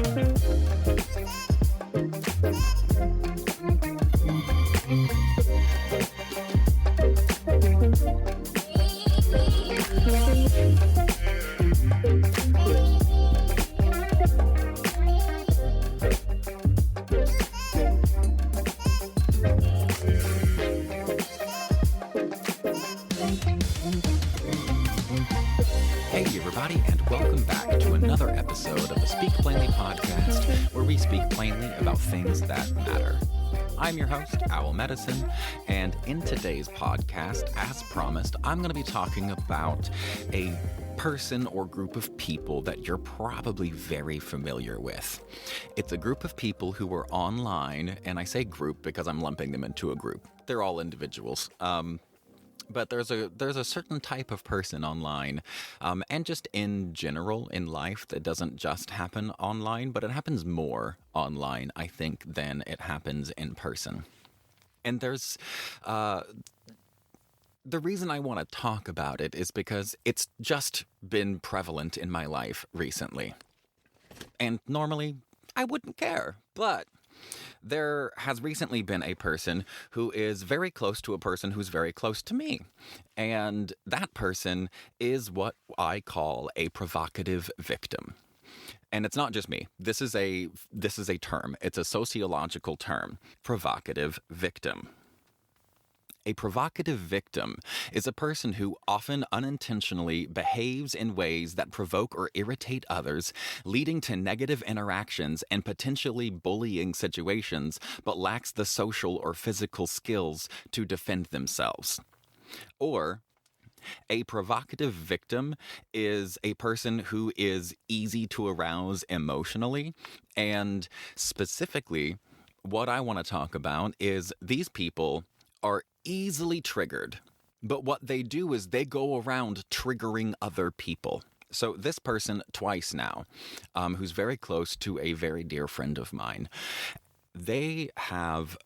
Hey everybody, and welcome back to another episode of the Speak Plainly podcast, where we speak plainly about things that matter. I'm your host, Owl Medicine, and in today's podcast, as promised, I'm going to be talking about a person or group of people that you're probably very familiar with. It's a group of people who are online, and I say group because I'm lumping them into a group. They're all individuals. But there's a certain type of person online, and just in general in life that doesn't just happen online, but it happens more online, I think, than it happens in person. And there's the reason I want to talk about it is because it's just been prevalent in my life recently. And normally I wouldn't care, but there has recently been a person who is very close to a person who's very close to me. And that person is what I call a provocative victim. And it's not just me. This is a term. It's a sociological term. Provocative victim. A provocative victim is a person who often unintentionally behaves in ways that provoke or irritate others, leading to negative interactions and potentially bullying situations, but lacks the social or physical skills to defend themselves. Or a provocative victim is a person who is easy to arouse emotionally, and specifically, what I want to talk about is these people are easily triggered, but what they do is they go around triggering other people. So this person twice now, who's very close to a very dear friend of mine, they have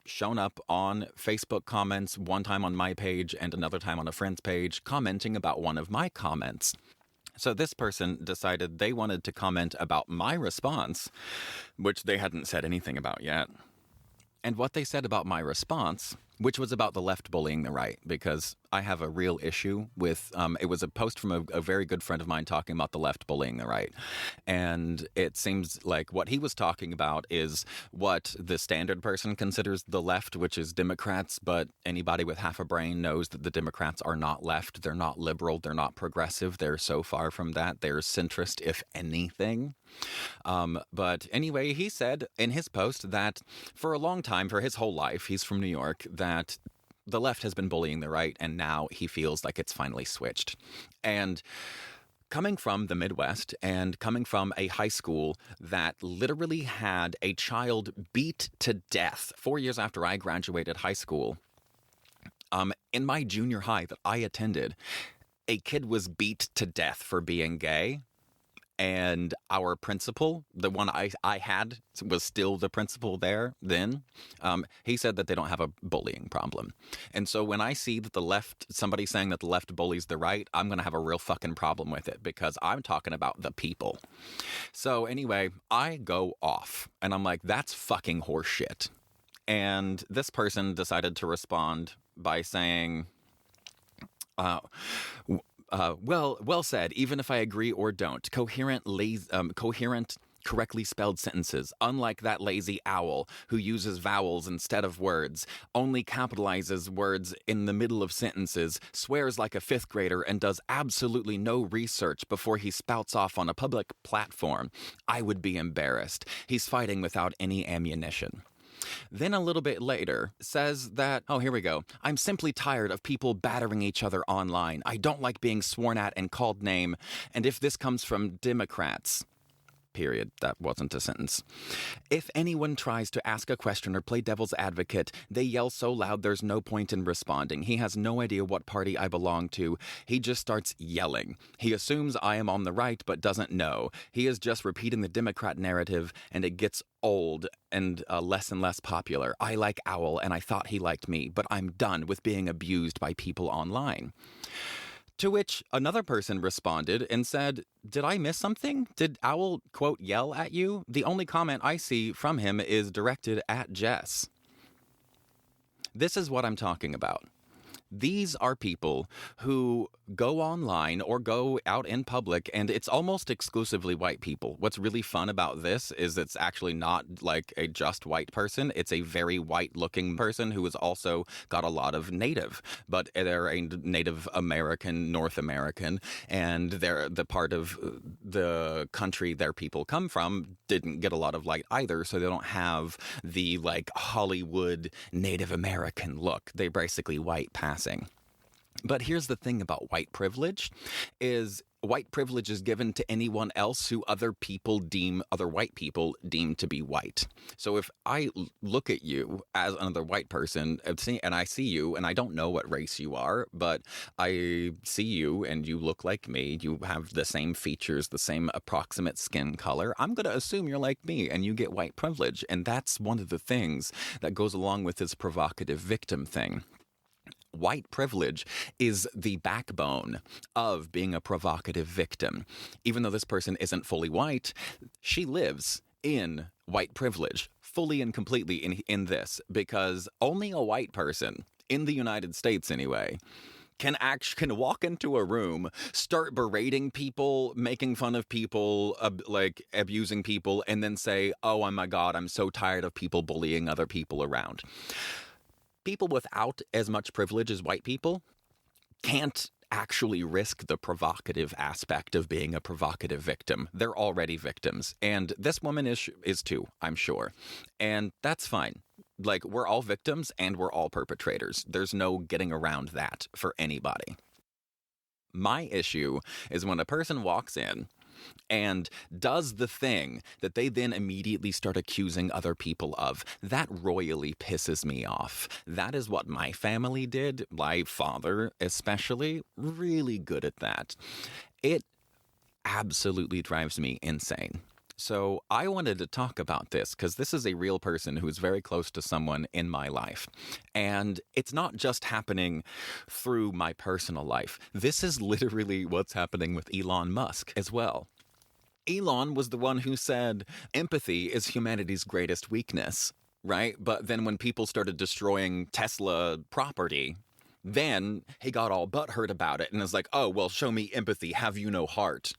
shown up on Facebook comments, one time on my page and another time on a friend's page, commenting about one of my comments. So this person decided they wanted to comment about my response, which they hadn't said anything about yet. And what they said about my response, which was about the left bullying the right, because I have a real issue with, it was a post from a very good friend of mine talking about the left bullying the right. And it seems like what he was talking about is what the standard person considers the left, which is Democrats, but anybody with half a brain knows that the Democrats are not left. They're not liberal. They're not progressive. They're so far from that. They're centrist, if anything. But anyway, he said in his post that for a long time, for his whole life, he's from New York, that the left has been bullying the right, and now he feels like it's finally switched. And coming from the Midwest and coming from a high school that literally had a child beat to death 4 years after I graduated high school, in my junior high that I attended, a kid was beat to death for being gay. And our principal, the one I had, was still the principal there then. He said that they don't have a bullying problem. And so when I see that the left, somebody saying that the left bullies the right, I'm going to have a real fucking problem with it because I'm talking about the people. So anyway, I go off and I'm like, that's fucking horseshit. And this person decided to respond by saying, well said, even if I agree or don't. Coherent, correctly spelled sentences, unlike that lazy owl who uses vowels instead of words, only capitalizes words in the middle of sentences, swears like a fifth grader, and does absolutely no research before he spouts off on a public platform. I would be embarrassed. He's fighting without any ammunition. Then a little bit later says that, oh, here we go. I'm simply tired of people battering each other online. I don't like being sworn at and called name. And if this comes from Democrats, period. That wasn't a sentence. If anyone tries to ask a question or play devil's advocate, they yell so loud there's no point in responding. He has no idea what party I belong to. He just starts yelling. He assumes I am on the right, but doesn't know. He is just repeating the Democrat narrative, and it gets old and less and less popular. I like Owl, and I thought he liked me, but I'm done with being abused by people online. To which another person responded and said, "Did I miss something? Did Owl, quote, yell at you?" The only comment I see from him is directed at Jess. This is what I'm talking about. These are people who go online or go out in public, and it's almost exclusively white people. What's really fun about this is it's actually not like a just white person. It's a very white-looking person who has also got a lot of native, but they're a Native American, North American, and they're the part of the country their people come from didn't get a lot of light either, so they don't have the like Hollywood Native American look. They're basically white passing. But here's the thing about white privilege is white privilege is given to anyone else who other white people deem to be white. So if I look at you as another white person and I see you and I don't know what race you are, but I see you and you look like me, you have the same features, the same approximate skin color, I'm going to assume you're like me and you get white privilege. And that's one of the things that goes along with this provocative victim thing. White privilege is the backbone of being a provocative victim. Even though this person isn't fully white, she lives in white privilege, fully and completely in this, because only a white person, in the United States anyway, can walk into a room, start berating people, making fun of people, like abusing people, and then say, "Oh my God, I'm so tired of people bullying other people around." People without as much privilege as white people can't actually risk the provocative aspect of being a provocative victim. They're already victims. And this woman is too, I'm sure. And that's fine. Like, we're all victims and we're all perpetrators. There's no getting around that for anybody. My issue is when a person walks in and does the thing that they then immediately start accusing other people of. That royally pisses me off. That is what my family did. My father, especially, really good at that. It absolutely drives me insane. So I wanted to talk about this because this is a real person who's very close to someone in my life. And it's not just happening through my personal life. This is literally what's happening with Elon Musk as well. Elon was the one who said empathy is humanity's greatest weakness, right? But then when people started destroying Tesla property, then he got all butthurt about it and was like, "Oh, well, show me empathy. Have you no heart?"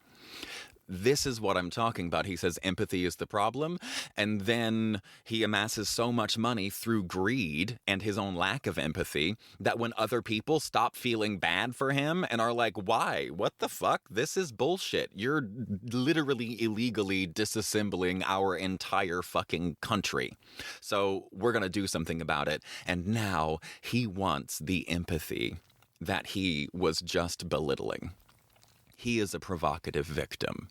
This is what I'm talking about. He says empathy is the problem, and then he amasses so much money through greed and his own lack of empathy that when other people stop feeling bad for him and are like, "Why? What the fuck? This is bullshit. You're literally illegally disassembling our entire fucking country. So we're going to do something about it." And now he wants the empathy that he was just belittling. He is a provocative victim.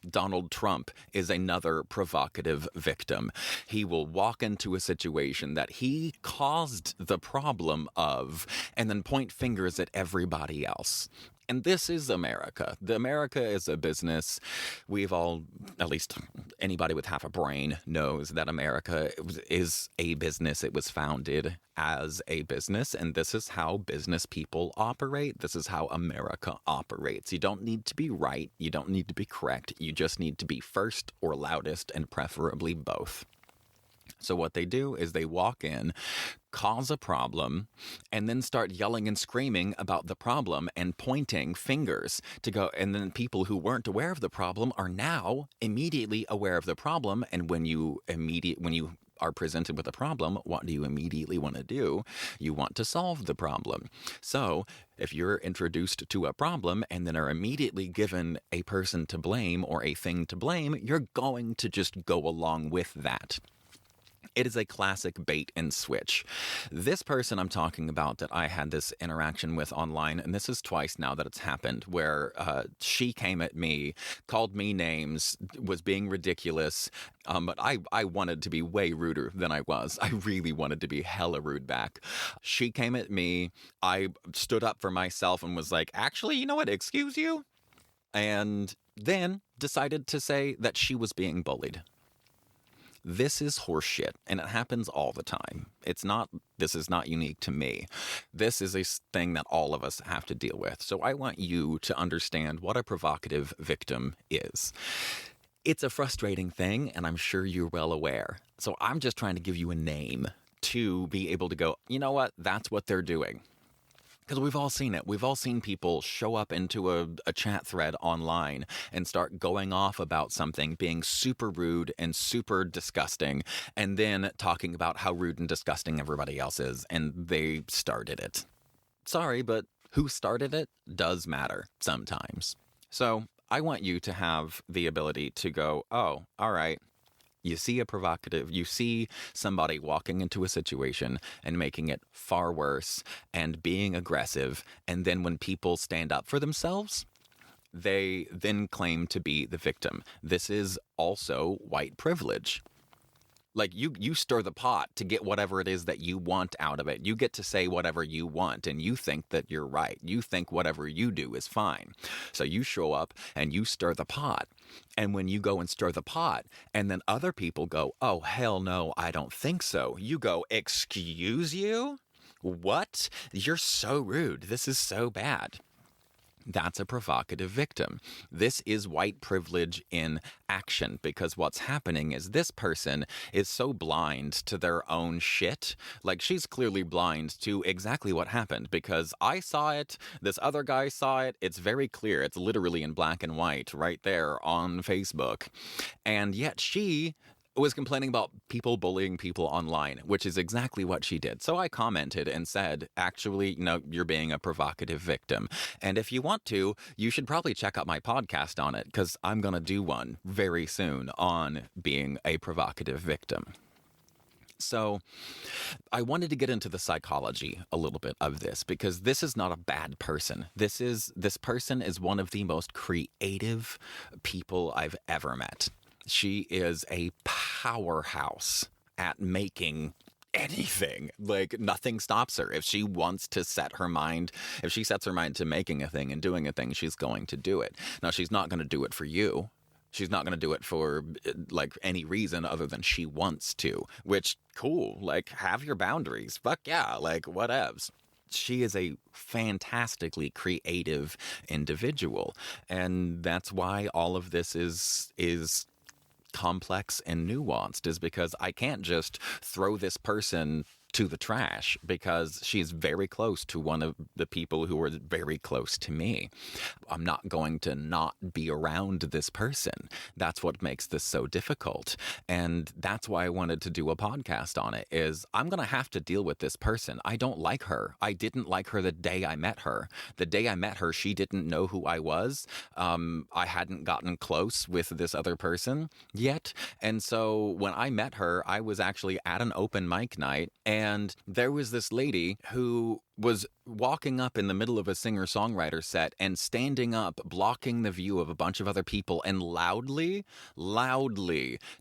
Donald Trump is another provocative victim. He will walk into a situation that he caused the problem of and then point fingers at everybody else. And this is America. America is a business. We've all, at least anybody with half a brain, knows that America is a business. It was founded as a business, and this is how business people operate. This is how America operates. You don't need to be right. You don't need to be correct. You just need to be first or loudest, and preferably both. So what they do is they walk in, cause a problem, and then start yelling and screaming about the problem and pointing fingers to go. And then people who weren't aware of the problem are now immediately aware of the problem. And when you are presented with a problem, what do you immediately want to do? You want to solve the problem. So if you're introduced to a problem and then are immediately given a person to blame or a thing to blame, you're going to just go along with that. It is a classic bait and switch. This person I'm talking about that I had this interaction with online, and this is twice now that it's happened, where she came at me, called me names, was being ridiculous, but I wanted to be way ruder than I was. I really wanted to be hella rude back. She came at me, I stood up for myself and was like, "Actually, you know what, excuse you?" And then decided to say that she was being bullied. This is horseshit, and it happens all the time. This is not unique to me. This is a thing that all of us have to deal with. So I want you to understand what a provocative victim is. It's a frustrating thing, and I'm sure you're well aware. So I'm just trying to give you a name to be able to go, you know what, that's what they're doing. Because we've all seen it. We've all seen people show up into a chat thread online and start going off about something, being super rude and super disgusting, and then talking about how rude and disgusting everybody else is, and they started it. Sorry, but who started it does matter sometimes. So I want you to have the ability to go, oh, all right. You see somebody walking into a situation and making it far worse and being aggressive. And then when people stand up for themselves, they then claim to be the victim. This is also white privilege. Like you stir the pot to get whatever it is that you want out of it. You get to say whatever you want, and you think that you're right. You think whatever you do is fine. So you show up and you stir the pot. And when you go and stir the pot, and then other people go, oh, hell no, I don't think so. You go, excuse you? What? You're so rude. This is so bad. That's a provocative victim. This is white privilege in action, because what's happening is this person is so blind to their own shit. Like, she's clearly blind to exactly what happened, because I saw it, this other guy saw it, it's very clear, it's literally in black and white right there on Facebook. And yet she was complaining about people bullying people online, which is exactly what she did. So I commented and said, actually, no, you're being a provocative victim. And if you want to, you should probably check out my podcast on it, because I'm going to do one very soon on being a provocative victim. So I wanted to get into the psychology a little bit of this, because this is not a bad person. This person is one of the most creative people I've ever met. She is a powerhouse at making anything. Like, nothing stops her. If she wants to set her mind, if she sets her mind to making a thing and doing a thing, she's going to do it. Now, she's not going to do it for you. She's not going to do it for, like, any reason other than she wants to, which, cool. Like, have your boundaries. Fuck yeah. Like, whatevs. She is a fantastically creative individual. And that's why all of this is complex and nuanced, is because I can't just throw this person to the trash, because she's very close to one of the people who are very close to me. I'm not going to not be around this person. That's what makes this so difficult. And that's why I wanted to do a podcast on it, is I'm going to have to deal with this person. I don't like her. I didn't like her the day I met her. The day I met her, she didn't know who I was. I hadn't gotten close with this other person yet. And so when I met her, I was actually at an open mic night, and there was this lady who was walking up in the middle of a singer-songwriter set and standing up, blocking the view of a bunch of other people, and loudly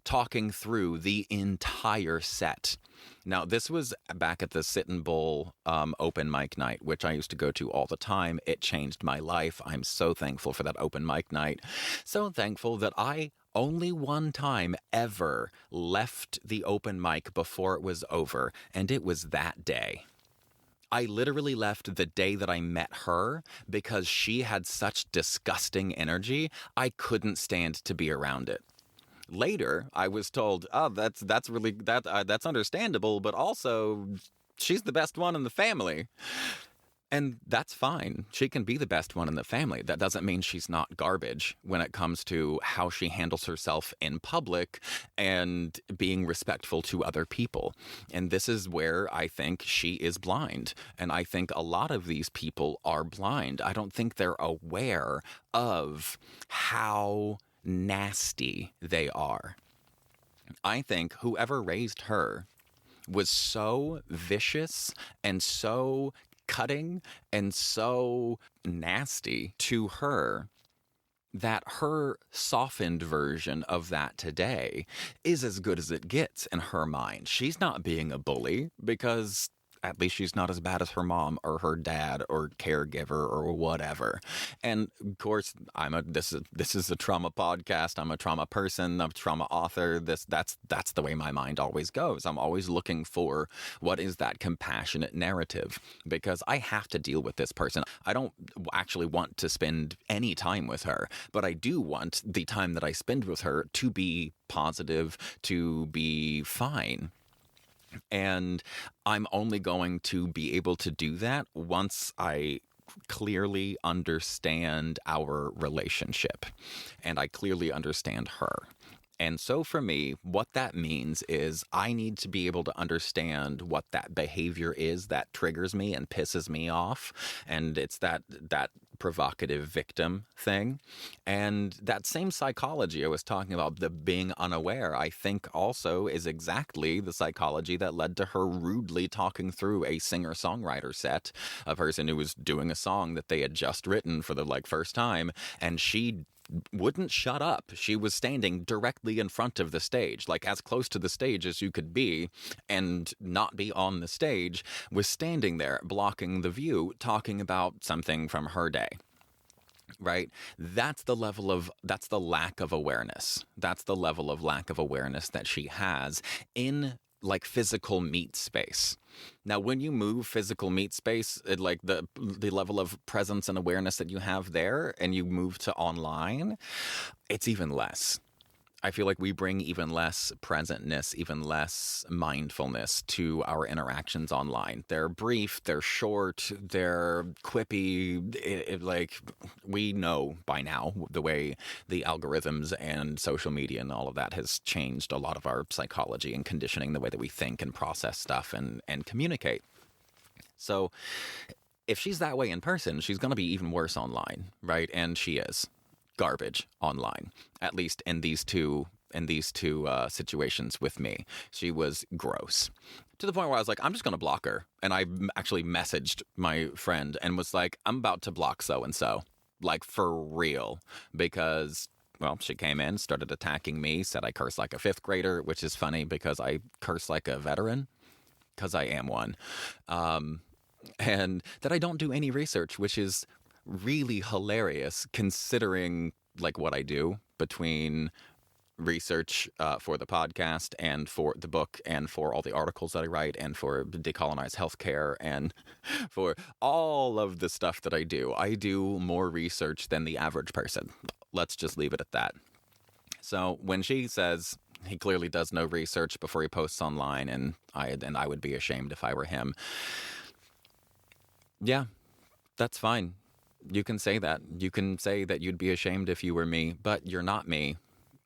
talking through the entire set. Now, this was back at the Sit and Bowl open mic night, which I used to go to all the time. It changed my life. I'm so thankful for that open mic night. So thankful that I only one time ever left the open mic before it was over, and it was that day. I literally left the day that I met her because she had such disgusting energy, I couldn't stand to be around it. Later, I was told, oh, that's understandable, but also she's the best one in the family. And that's fine. She can be the best one in the family. That doesn't mean she's not garbage when it comes to how she handles herself in public and being respectful to other people. And this is where I think she is blind. And I think a lot of these people are blind. I don't think they're aware of how nasty they are. I think whoever raised her was so vicious and so cutting and so nasty to her that her softened version of that today is as good as it gets in her mind. She's not being a bully, because at least she's not as bad as her mom or her dad or caregiver or whatever. And of course, this is a trauma podcast. I'm a trauma person. I'm a trauma author. That's the way my mind always goes. I'm always looking for what is that compassionate narrative, because I have to deal with this person. I don't actually want to spend any time with her, but I do want the time that I spend with her to be positive, to be fine. And I'm only going to be able to do that once I clearly understand our relationship and I clearly understand her. And so for me, what that means is I need to be able to understand what that behavior is that triggers me and pisses me off. And it's that provocative victim thing. And that same psychology I was talking about, the being unaware, I think also is exactly the psychology that led to her rudely talking through a singer-songwriter set, a person who was doing a song that they had just written for the first time, and she wouldn't shut up. She was standing directly in front of the stage, as close to the stage as you could be and not be on the stage, was standing there blocking the view, talking about something from her day. Right? That's the lack of awareness. That's the level of lack of awareness that she has in physical meat space. Now, when you move physical meat space, the level of presence and awareness that you have there, and you move to online, it's even less. I feel like we bring even less presentness, even less mindfulness to our interactions online. They're brief, they're short, they're quippy. We know by now the way the algorithms and social media and all of that has changed a lot of our psychology and conditioning, the way that we think and process stuff and communicate. So if she's that way in person, she's going to be even worse online, right? And she is garbage online, at least in these two situations with me. She was gross, to the point where I was like, I'm just going to block her. And I actually messaged my friend and was like, I'm about to block so-and-so, for real, because she came in, started attacking me, said I curse like a fifth grader, which is funny because I curse like a veteran, because I am one. And that I don't do any research, which is really hilarious considering what I do between research for the podcast and for the book and for all the articles that I write and for decolonized healthcare and for all of the stuff that I do. I do more research than the average person. Let's just leave it at that. So when she says he clearly does no research before he posts online, and I would be ashamed if I were him. Yeah, that's fine. You can say that. You can say that you'd be ashamed if you were me, but you're not me.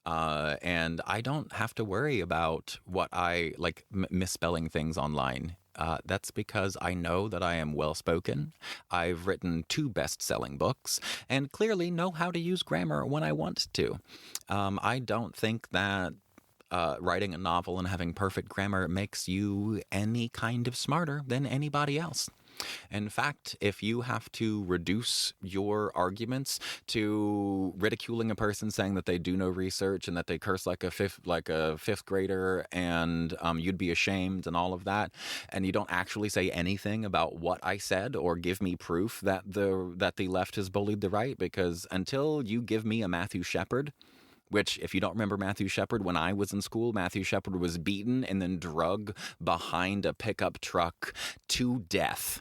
And I don't have to worry about what I misspelling things online. That's because I know that I am well-spoken. I've written 2 best-selling books and clearly know how to use grammar when I want to. I don't think that writing a novel and having perfect grammar makes you any kind of smarter than anybody else. In fact, if you have to reduce your arguments to ridiculing a person saying that they do no research and that they curse like a fifth grader and you'd be ashamed and all of that, and you don't actually say anything about what I said or give me proof that the left has bullied the right, because until you give me a Matthew Shepard, which, if you don't remember Matthew Shepard, when I was in school, Matthew Shepard was beaten and then drugged behind a pickup truck to death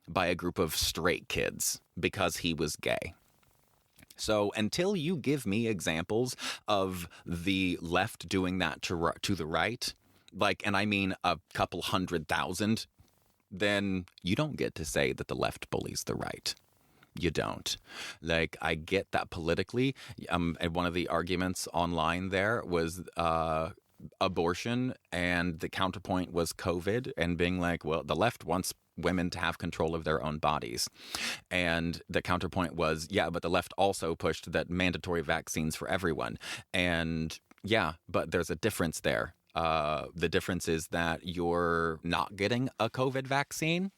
by a group of straight kids because he was gay. So until you give me examples of the left doing that to the right, and I mean a couple 100,000, then you don't get to say that the left bullies the right. You don't. I get that politically. And one of the arguments online there was abortion, and the counterpoint was COVID, and being well, the left wants women to have control of their own bodies. And the counterpoint was, yeah, but the left also pushed that mandatory vaccines for everyone. And yeah, but there's a difference there. The difference is that you're not getting a COVID vaccine.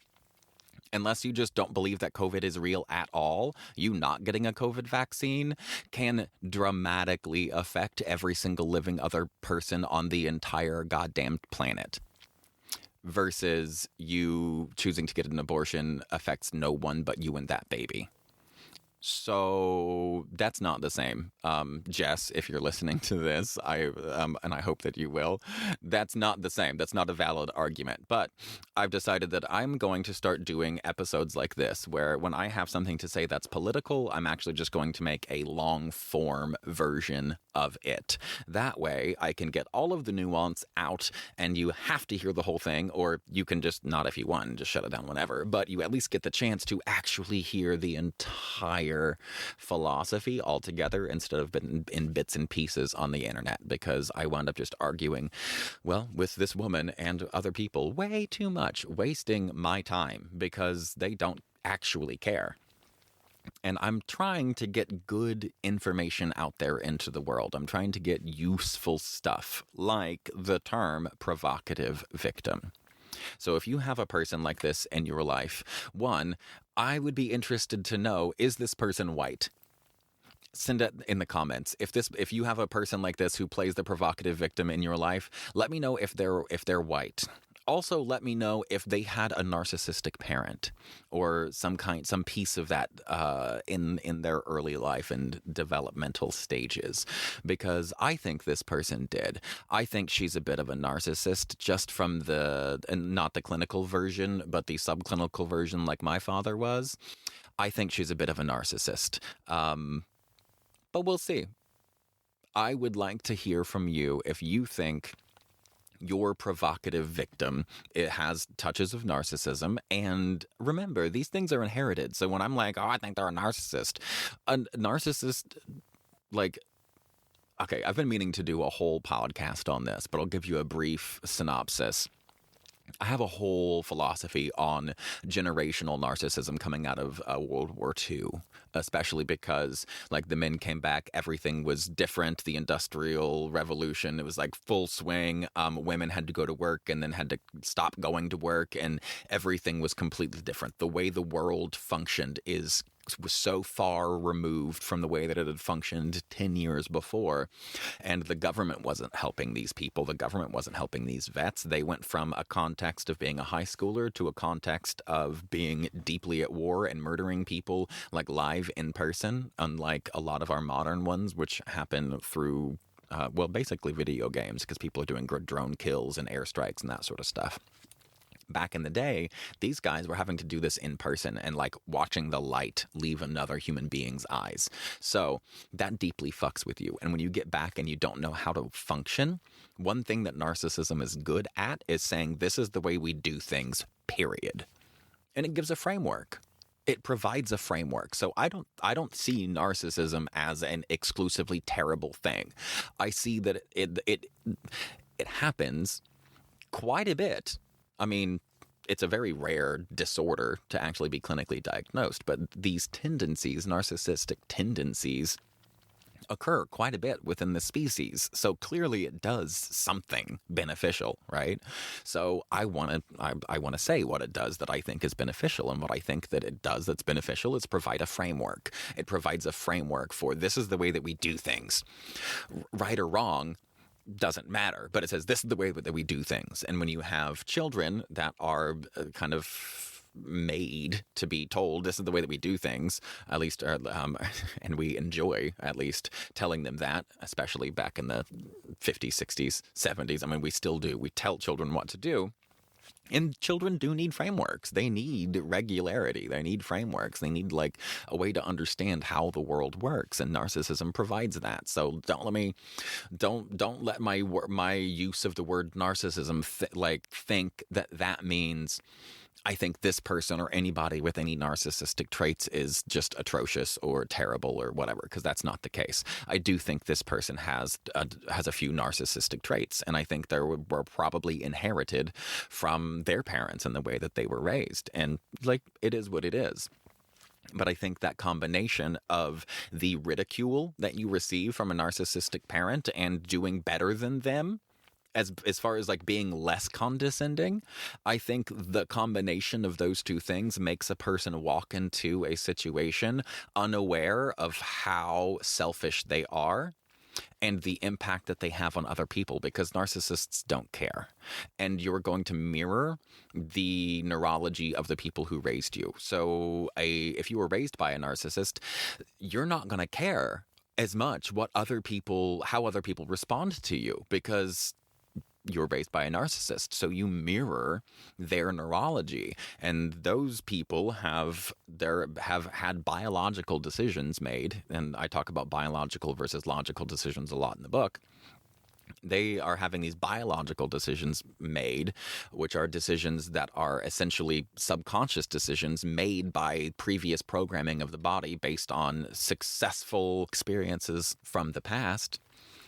Unless you just don't believe that COVID is real at all, you not getting a COVID vaccine can dramatically affect every single living other person on the entire goddamn planet. versus you choosing to get an abortion affects no one but you and that baby. So that's not the same. Jess, if you're listening to this, and I hope that you will, that's not the same. That's not a valid argument. But I've decided that I'm going to start doing episodes like this, where when I have something to say that's political, I'm actually just going to make a long form version of it. That way I can get all of the nuance out, and you have to hear the whole thing, or you can just not if you want and just shut it down whenever, but you at least get the chance to actually hear the entire philosophy altogether instead of in bits and pieces on the internet, because I wound up just arguing, well, with this woman and other people way too much, wasting my time because they don't actually care. And I'm trying to get good information out there into the world. I'm trying to get useful stuff like the term provocative victim. So if you have a person like this in your life, one, I would be interested to know, is this person white? Send it in the comments. If you have a person like this who plays the provocative victim in your life, let me know if they're white. Also, let me know if they had a narcissistic parent or some piece of that in their early life and developmental stages, because I think this person did. I think she's a bit of a narcissist, just from and not the clinical version, but the subclinical version, like my father was. I think she's a bit of a narcissist, but we'll see. I would like to hear from you if you think your provocative victim, it has touches of narcissism. And remember, these things are inherited. So when I'm like, oh, I think they're a narcissist, like, okay, I've been meaning to do a whole podcast on this, but I'll give you a brief synopsis. I have a whole philosophy on generational narcissism coming out of World War II, especially because, like, the men came back, everything was different. The Industrial Revolution, it was like full swing. Women had to go to work and then had to stop going to work, and everything was completely different. The way the world functioned was so far removed from the way that it had functioned 10 years before. And the government wasn't helping these people. The government wasn't helping these vets. They went from a context of being a high schooler to a context of being deeply at war and murdering people, like, live in person, unlike a lot of our modern ones, which happen through, basically video games, because people are doing drone kills and airstrikes and that sort of stuff. Back in the day, these guys were having to do this in person and, like, watching the light leave another human being's eyes. So that deeply fucks with you. And when you get back and you don't know how to function, one thing that narcissism is good at is saying, this is the way we do things, period. And it gives a framework. It provides a framework. So I don't see narcissism as an exclusively terrible thing. I see that it happens quite a bit. I mean, it's a very rare disorder to actually be clinically diagnosed, but these tendencies, narcissistic tendencies, occur quite a bit within the species. So clearly it does something beneficial, right? So I want to say what it does that I think is beneficial, and what I think that it does that's beneficial is provide a framework. It provides a framework for, this is the way that we do things. Right or wrong doesn't matter, but it says this is the way that we do things. And when you have children that are kind of made to be told this is the way that we do things, at least, and we enjoy at least telling them that, especially back in the 50s, 60s, 70s. I mean, we still do. We tell children what to do. And children do need frameworks. They need regularity. They need frameworks. They need, like, a way to understand how the world works, and narcissism provides that. So don't let my use of the word narcissism think that means I think this person or anybody with any narcissistic traits is just atrocious or terrible or whatever, because that's not the case. I do think this person has a few narcissistic traits, and I think they were probably inherited from their parents and the way that they were raised. And, like, it is what it is. But I think that combination of the ridicule that you receive from a narcissistic parent and doing better than them, as far as, like, being less condescending, I think the combination of those two things makes a person walk into a situation unaware of how selfish they are, and the impact that they have on other people, because narcissists don't care. And you're going to mirror the neurology of the people who raised you. So if you were raised by a narcissist, you're not going to care as much how other people respond to you, because you're raised by a narcissist, so you mirror their neurology. And those people have had biological decisions made, and I talk about biological versus logical decisions a lot in the book. They are having these biological decisions made, which are decisions that are essentially subconscious decisions made by previous programming of the body based on successful experiences from the past.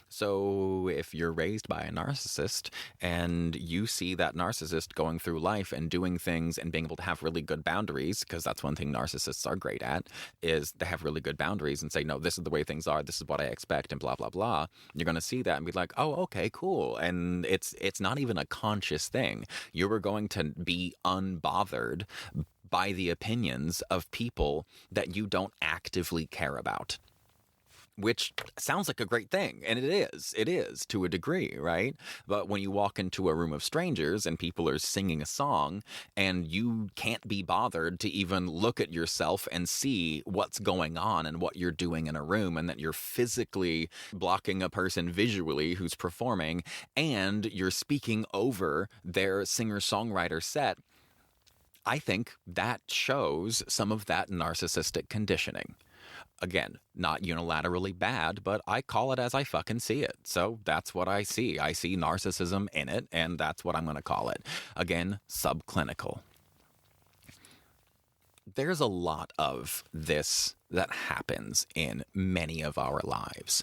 So if you're raised by a narcissist and you see that narcissist going through life and doing things and being able to have really good boundaries, because that's one thing narcissists are great at, is they have really good boundaries and say, no, this is the way things are, this is what I expect, and blah, blah, blah. You're going to see that and be like, oh, okay, cool. And it's not even a conscious thing. You are going to be unbothered by the opinions of people that you don't actively care about. Which sounds like a great thing, and it is to a degree, right? But when you walk into a room of strangers and people are singing a song and you can't be bothered to even look at yourself and see what's going on and what you're doing in a room, and that you're physically blocking a person visually who's performing, and you're speaking over their singer-songwriter set, I think that shows some of that narcissistic conditioning. Again, not unilaterally bad, but I call it as I fucking see it. So that's what I see. I see narcissism in it, and that's what I'm going to call it. Again, subclinical. There's a lot of this that happens in many of our lives.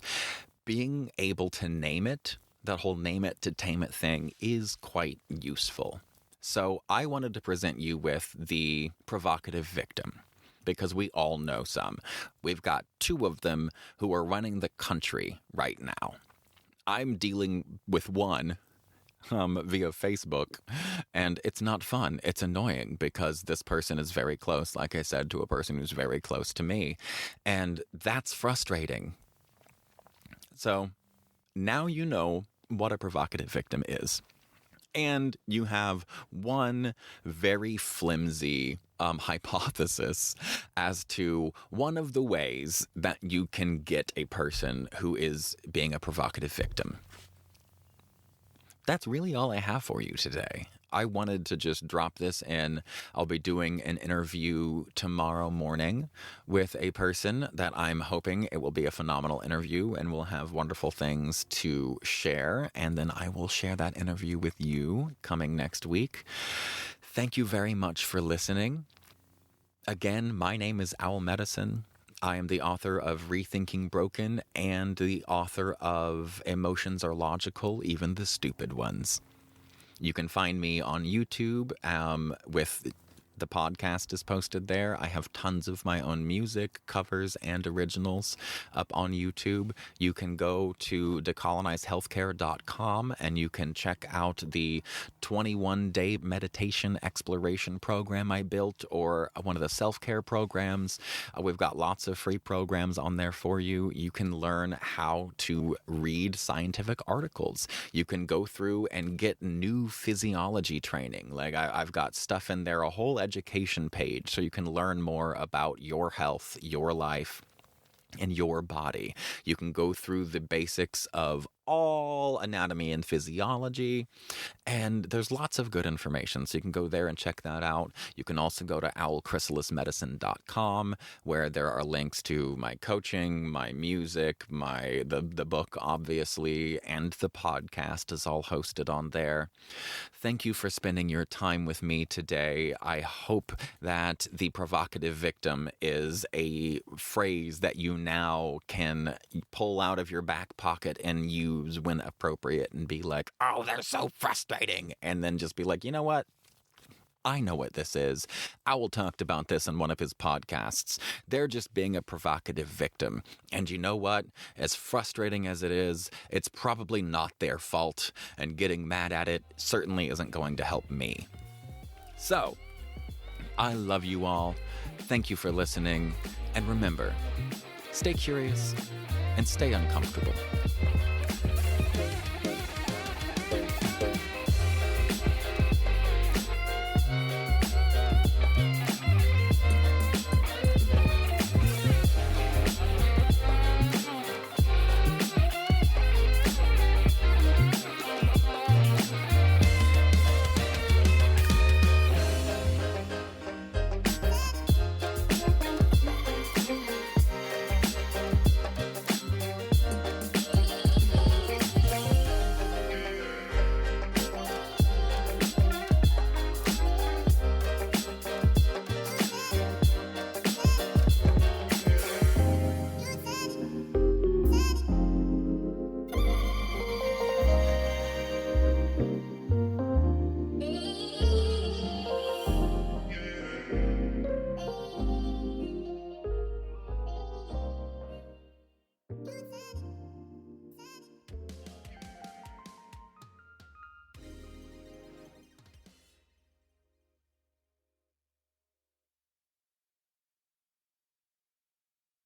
Being able to name it, that whole name it to tame it thing, is quite useful. So I wanted to present you with the provocative victim, because we all know some. We've got two of them who are running the country right now. I'm dealing with one via Facebook, and it's not fun. It's annoying because this person is very close, like I said, to a person who's very close to me, and that's frustrating. So now you know what a provocative victim is. And you have one very flimsy hypothesis as to one of the ways that you can get a person who is being a provocative victim. That's really all I have for you today. I wanted to just drop this in. I'll be doing an interview tomorrow morning with a person that I'm hoping it will be a phenomenal interview, and we'll have wonderful things to share. And then I will share that interview with you coming next week. Thank you very much for listening. Again, my name is Owl Medicine. I am the author of Rethinking Broken and the author of Emotions Are Logical, Even the Stupid Ones. You can find me on YouTube with the podcast is posted there. I have tons of my own music, covers, and originals up on YouTube. You can go to decolonizedhealthcare.com and you can check out the 21-day meditation exploration program I built, or one of the self-care programs. We've got lots of free programs on there for you. You can learn how to read scientific articles. You can go through and get new physiology training. Like I've got stuff in there, a whole education page, so you can learn more about your health, your life, and your body. You can go through the basics of all anatomy and physiology, and there's lots of good information, so you can go there and check that out. You can also go to owlchrysalismedicine.com, where there are links to my coaching, my music, the book, obviously, and the podcast is all hosted on there. Thank you for spending your time with me today. I hope that the provocative victim is a phrase that you now can pull out of your back pocket and use when appropriate, and be like, oh, they're so frustrating, and then just be like, you know what? I know what this is. Owl talked about this in one of his podcasts. They're just being a provocative victim. And you know what? As frustrating as it is, it's probably not their fault, and getting mad at it certainly isn't going to help me. So, I love you all. Thank you for listening. And remember, stay curious and stay uncomfortable.